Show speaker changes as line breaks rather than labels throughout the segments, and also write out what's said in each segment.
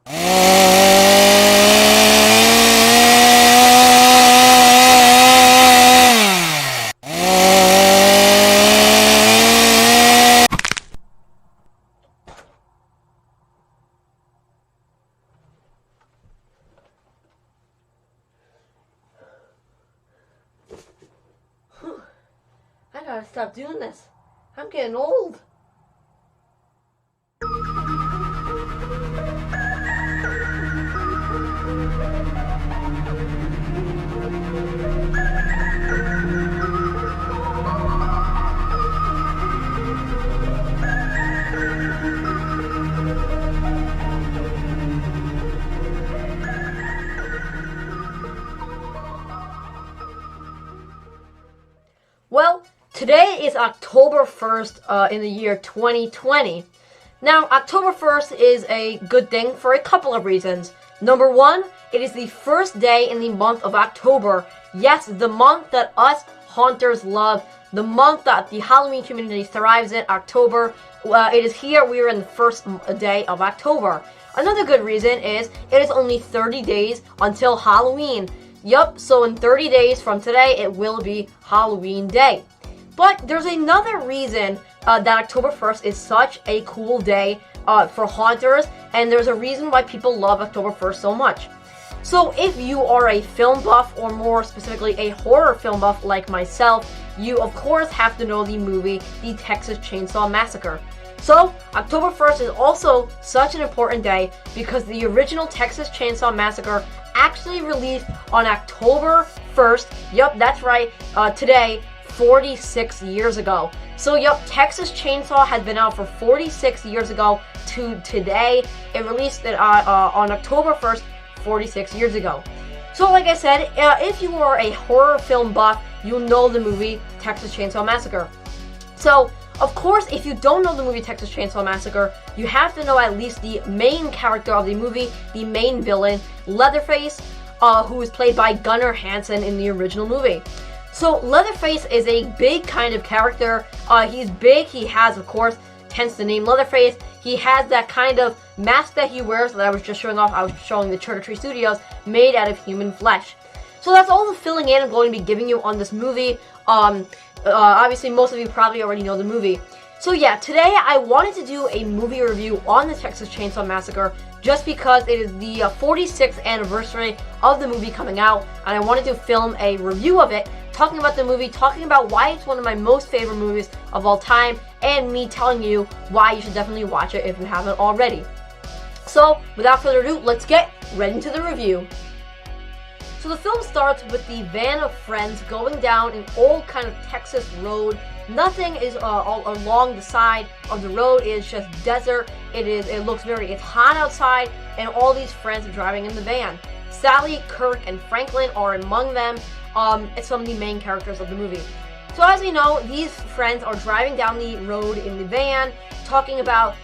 I gotta stop doing this. I'm getting old. Well, today is October 1st in the year 2020. Now, October 1st is a good thing for a couple of reasons. Number one, it is the first day in the month of October. Yes, the month that us haunters love, the month that the Halloween community thrives in, October. It is here, we are in the first day of October. Another good reason is it is only 30 days until Halloween. Yup, so in 30 days from today, it will be Halloween Day. But there's another reason that October 1st is such a cool day for haunters, and there's a reason why people love October 1st so much. So if you are a film buff, or more specifically a horror film buff like myself, you of course have to know the movie The Texas Chainsaw Massacre. So, October 1st is also such an important day because the original Texas Chainsaw Massacre actually released on October 1st, yup, that's right, today, 46 years ago. So, yup, Texas Chainsaw has been out for 46 years ago to today. It released it on October 1st, 46 years ago. So, like I said, if you are a horror film buff, you'll know the movie Texas Chainsaw Massacre. So, of course, if you don't know the movie Texas Chainsaw Massacre, you have to know at least the main character of the movie, the main villain, Leatherface, who is played by Gunnar Hansen in the original movie. So Leatherface is a big kind of character. He's big, he has, of course, hence the name Leatherface. He has that kind of mask that he wears that I was just showing off. I was showing the Trick or Treat Studios, made out of human flesh. So that's all the filling in I'm going to be giving you on this movie. Obviously, most of you probably already know the movie. So yeah, today I wanted to do a movie review on the Texas Chainsaw Massacre just because it is the 46th anniversary of the movie coming out, and I wanted to film a review of it, talking about the movie, talking about why it's one of my most favorite movies of all time, and me telling you why you should definitely watch it if you haven't already. So, without further ado, let's get right into the review. So the film starts with the van of friends going down an old kind of Texas road. Nothing is all along the side of the road. It is just desert. It's hot outside, and all these friends are driving in the van. Sally, Kirk, and Franklin are among them. Some of the main characters of the movie. So as we know, these friends are driving down the road in the van, talking about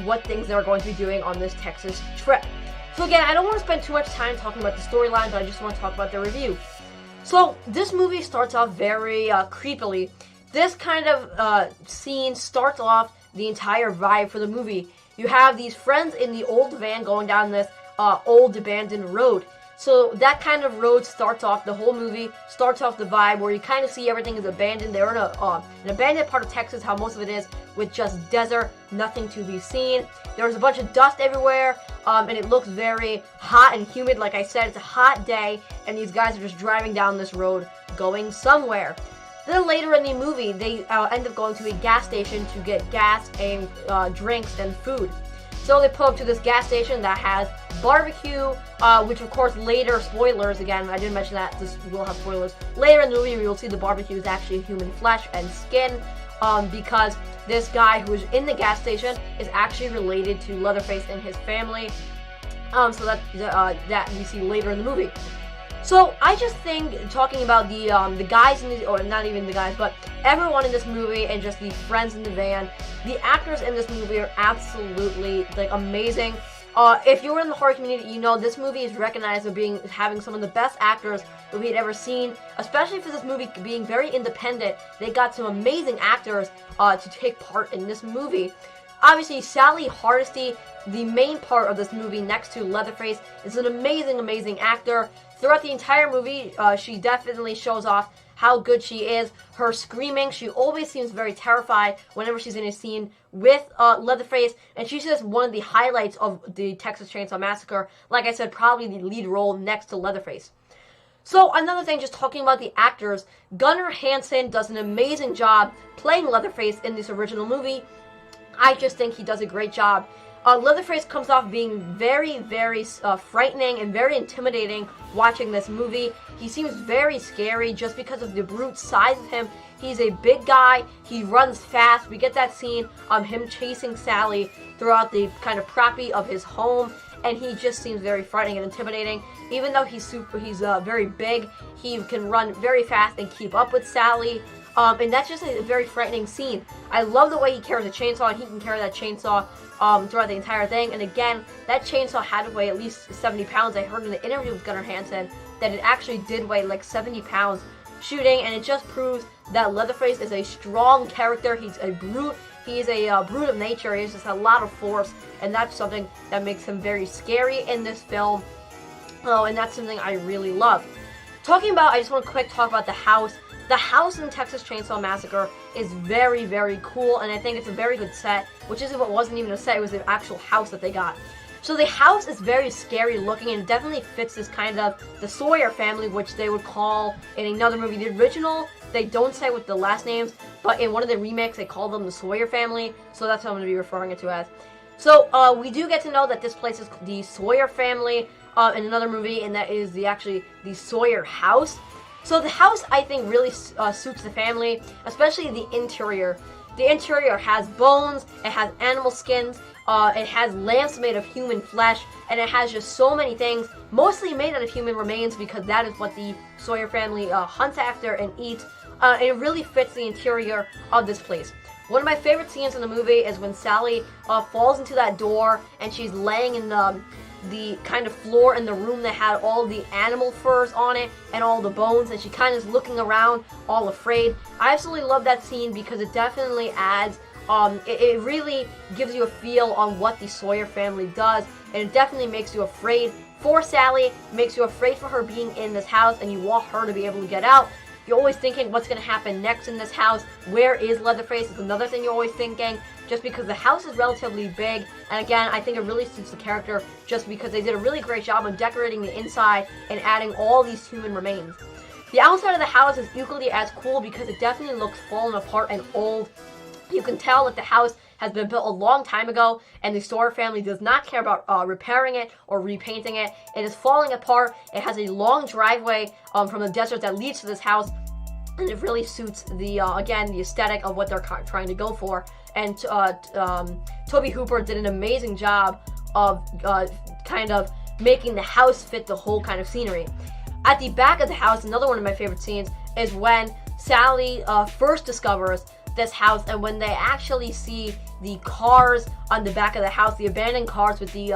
what things they're going to be doing on this Texas trip. So again, I don't want to spend too much time talking about the storyline, but I just want to talk about the review. So this movie starts off very creepily. This kind of scene starts off the entire vibe for the movie. You have these friends in the old van going down this old abandoned road. So that kind of road starts off the whole movie, starts off the vibe where you kind of see everything is abandoned. They're in an abandoned part of Texas, how most of it is, with just desert, nothing to be seen. There's a bunch of dust everywhere, and it looks very hot and humid. Like I said, it's a hot day, and these guys are just driving down this road, going somewhere. Then later in the movie, they end up going to a gas station to get gas and drinks and food. So they pull up to this gas station that has barbecue, which of course later, spoilers again, I didn't mention that, this will have spoilers. Later in the movie, we will see the barbecue is actually human flesh and skin, because this guy who is in the gas station is actually related to Leatherface and his family, so that we see later in the movie. So I just think, talking about the guys in the, or not even the guys, but everyone in this movie and just the friends in the van, the actors in this movie are absolutely like amazing. If you were in the horror community, you know this movie is recognized as having some of the best actors that we had ever seen, especially for this movie being very independent. They got some amazing actors to take part in this movie. Obviously, Sally Hardesty, the main part of this movie next to Leatherface, is an amazing, amazing actor. Throughout the entire movie, she definitely shows off how good she is. Her screaming, she always seems very terrified whenever she's in a scene with Leatherface, and she's just one of the highlights of the Texas Chainsaw Massacre. Like I said, probably the lead role next to Leatherface. So another thing, just talking about the actors, Gunnar Hansen does an amazing job playing Leatherface in this original movie. I just think he does a great job. Leatherface comes off being very, very frightening and very intimidating watching this movie. He seems very scary just because of the brute size of him. He's a big guy. He runs fast. We get that scene of him chasing Sally throughout the kind of property of his home, and he just seems very frightening and intimidating. Even though he's very big, he can run very fast and keep up with Sally. And that's just a very frightening scene. I love the way he carries a chainsaw, and he can carry that chainsaw throughout the entire thing. And again, that chainsaw had to weigh at least 70 pounds. I heard in the interview with Gunnar Hansen that it actually did weigh like 70 pounds shooting, and it just proves that Leatherface is a strong character. He's a brute. He's a brute of nature. He has just a lot of force, and that's something that makes him very scary in this film. Oh, and that's something I really love. I just want to quick talk about the house. The house in Texas Chainsaw Massacre is very, very cool, and I think it's a very good set, which wasn't even a set, it was the actual house that they got. So the house is very scary looking, and definitely fits this kind of, the Sawyer family, which they would call in another movie. The original, they don't say with the last names, but in one of the remakes, they call them the Sawyer family, so that's what I'm going to be referring it to as. So we do get to know that this place is the Sawyer family in another movie, and that is actually the Sawyer house. So the house, I think, really suits the family, especially the interior. The interior has bones, it has animal skins, it has lamps made of human flesh, and it has just so many things, mostly made out of human remains, because that is what the Sawyer family hunts after and eats. And it really fits the interior of this place. One of my favorite scenes in the movie is when Sally falls into that door, and she's laying in the kind of floor in the room that had all the animal furs on it and all the bones, and she kind of is looking around all afraid. I absolutely love that scene because it definitely adds, it really gives you a feel on what the Sawyer family does, and it definitely makes you afraid for Sally, makes you afraid for her being in this house, and you want her to be able to get out. You're always thinking what's going to happen next in this house. Where is Leatherface? Is another thing you're always thinking, just because the house is relatively big. And again, I think it really suits the character just because they did a really great job of decorating the inside and adding all these human remains. The outside of the house is equally as cool because it definitely looks fallen apart and old. You can tell that the house has been built a long time ago, and the Sawyer family does not care about repairing it or repainting it. It is falling apart. It has a long driveway from the desert that leads to this house, and it really suits the again, the aesthetic of what they're trying to go for. And Toby Hooper did an amazing job of kind of making the house fit the whole kind of scenery. At the back of the house, another one of my favorite scenes is when Sally first discovers this house, and when they actually see the cars on the back of the house, the abandoned cars with the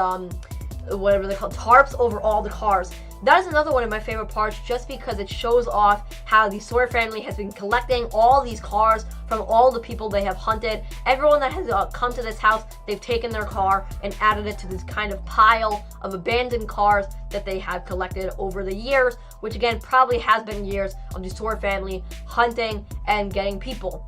whatever they're called, tarps over all the cars. That is another one of my favorite parts, just because it shows off how the Sawyer family has been collecting all these cars from all the people they have hunted. Everyone that has come to this house, they've taken their car and added it to this kind of pile of abandoned cars that they have collected over the years, which again probably has been years of the Sawyer family hunting and getting people.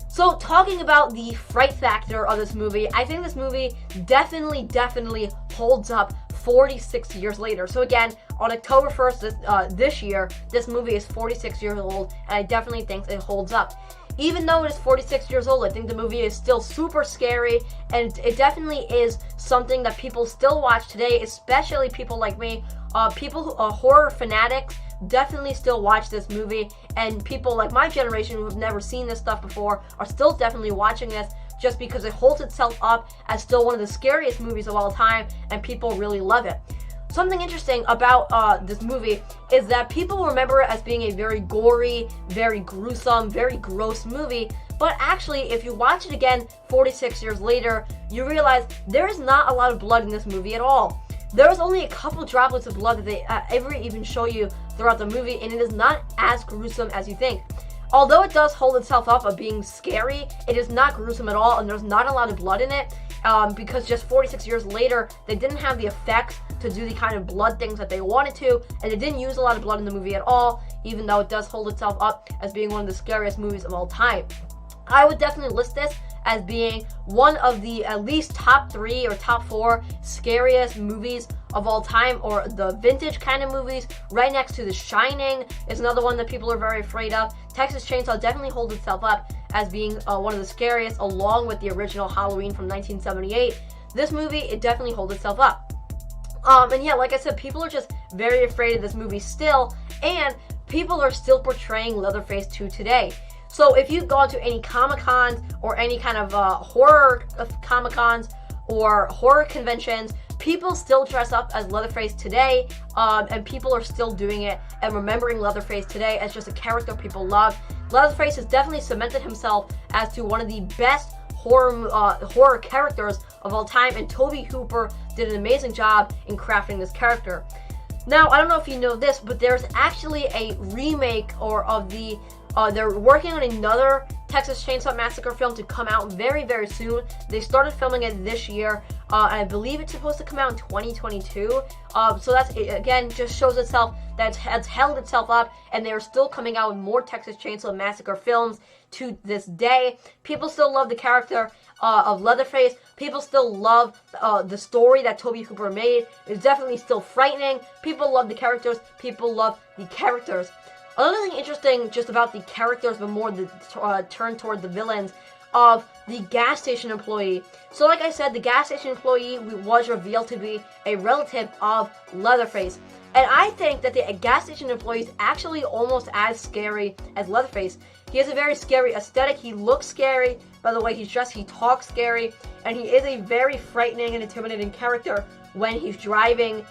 So talking about the fright factor of this movie, I think this movie definitely holds up 46 years later. So again, on October 1st this year, this movie is 46 years old, and I definitely think it holds up. Even though it is 46 years old, I think the movie is still super scary, and it definitely is something that people still watch today, especially people like me. People who are horror fanatics definitely still watch this movie, and people like my generation who have never seen this stuff before are still definitely watching this, just because it holds itself up as still one of the scariest movies of all time, and people really love it. Something interesting about this movie is that people remember it as being a very gory, very gruesome, very gross movie, but actually, if you watch it again 46 years later, you realize there is not a lot of blood in this movie at all. There is only a couple droplets of blood that they ever even show you throughout the movie, and it is not as gruesome as you think. Although it does hold itself up of being scary, it is not gruesome at all, and there's not a lot of blood in it, because just 46 years later, they didn't have the effects to do the kind of blood things that they wanted to, and they didn't use a lot of blood in the movie at all, even though it does hold itself up as being one of the scariest movies of all time. I would definitely list this as being one of the at least top 3 or top 4 scariest movies of all time, or the vintage kind of movies. Right next to The Shining is another one that people are very afraid of. Texas Chainsaw definitely holds itself up as being one of the scariest, along with the original Halloween from 1978. This movie, it definitely holds itself up. And yeah, like I said, people are just very afraid of this movie still, and people are still portraying Leatherface to today. So if you've gone to any Comic-Cons or any kind of horror Comic-Cons or horror conventions, people still dress up as Leatherface today, and people are still doing it and remembering Leatherface today as just a character people love. Leatherface has definitely cemented himself as to one of the best horror characters of all time, and Tobe Hooper did an amazing job in crafting this character. Now, I don't know if you know this, but there's actually a remake of the they're working on another Texas Chainsaw Massacre film to come out very, very soon. They started filming it this year, and I believe it's supposed to come out in 2022. So that's, again, just shows itself that it has held itself up, and they're still coming out with more Texas Chainsaw Massacre films to this day. People still love the character of Leatherface. People still love the story that Tobe Hooper made. It's definitely still frightening. People love the characters. People love the characters. Another thing interesting just about the characters, but more the turn toward the villains, of the gas station employee. So like I said, the gas station employee was revealed to be a relative of Leatherface. And I think that the gas station employee is actually almost as scary as Leatherface. He has a very scary aesthetic. He looks scary by the way he's dressed. He talks scary. And he is a very frightening and intimidating character when he's driving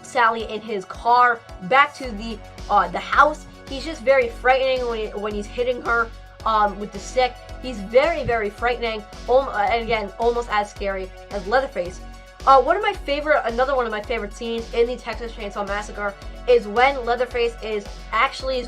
Sally in his car back to the house. He's just very frightening when he's hitting her with the stick. He's very, very frightening, and again, almost as scary as Leatherface. Another one of my favorite scenes in the Texas Chainsaw Massacre is when Leatherface is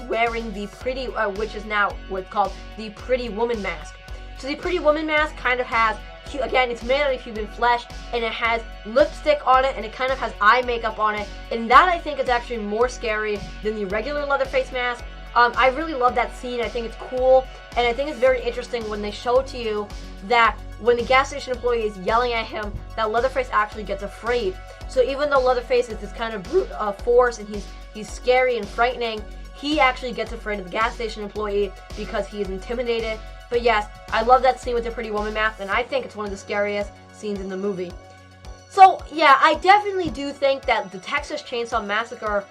wearing the pretty, which is now what's called the Pretty Woman mask. So the Pretty Woman mask kind of has, again, it's made out of human flesh, and it has lipstick on it, and it kind of has eye makeup on it, and that I think is actually more scary than the regular Leatherface mask. I really love that scene. I think it's cool, and I think it's very interesting when they show to you that when the gas station employee is yelling at him, that Leatherface actually gets afraid. So even though Leatherface is this kind of brute force, and he's scary and frightening, he actually gets afraid of the gas station employee because he is intimidated. But yes, I love that scene with the Pretty Woman mask, and I think it's one of the scariest scenes in the movie. So yeah, I definitely do think that the Texas Chainsaw Massacre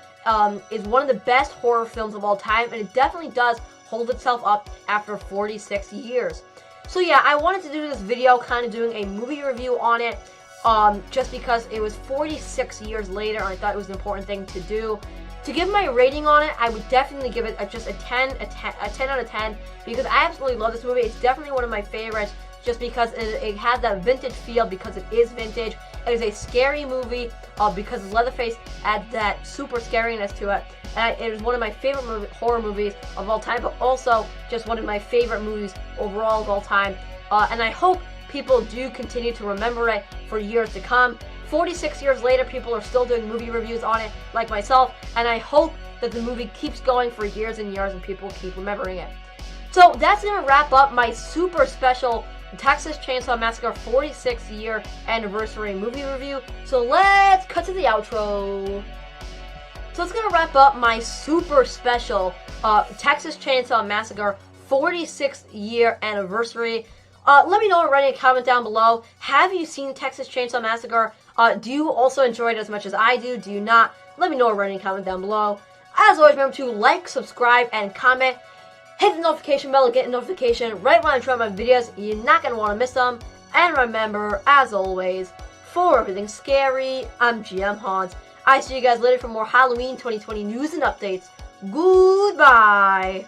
is one of the best horror films of all time, and it definitely does hold itself up after 46 years. So yeah, I wanted to do this video kind of doing a movie review on it, just because it was 46 years later, and I thought it was an important thing to do. To give my rating on it, I would definitely give it just a 10 out of 10, because I absolutely love this movie. It's definitely one of my favorites, just because it has that vintage feel, because it is vintage. It is a scary movie because Leatherface adds that super scariness to it. And it is one of my favorite horror movies of all time, but also just one of my favorite movies overall of all time. And I hope people do continue to remember it for years to come. 46 years later, people are still doing movie reviews on it, like myself, and I hope that the movie keeps going for years and years and people keep remembering it. So that's going to wrap up my super special Texas Chainsaw Massacre 46th year anniversary movie review. So let's cut to the outro. So it's going to wrap up my super special Texas Chainsaw Massacre 46th year anniversary. Let me know already in a comment down below. Have you seen Texas Chainsaw Massacre? Do you also enjoy it as much as I do? Do you not? Let me know already in a comment down below. As always, remember to like, subscribe, and comment. Hit the notification bell to get a notification right when I drop my videos. You're not going to want to miss them. And remember, as always, for everything scary, I'm GMHaunts. I see you guys later for more Halloween 2020 news and updates. Goodbye!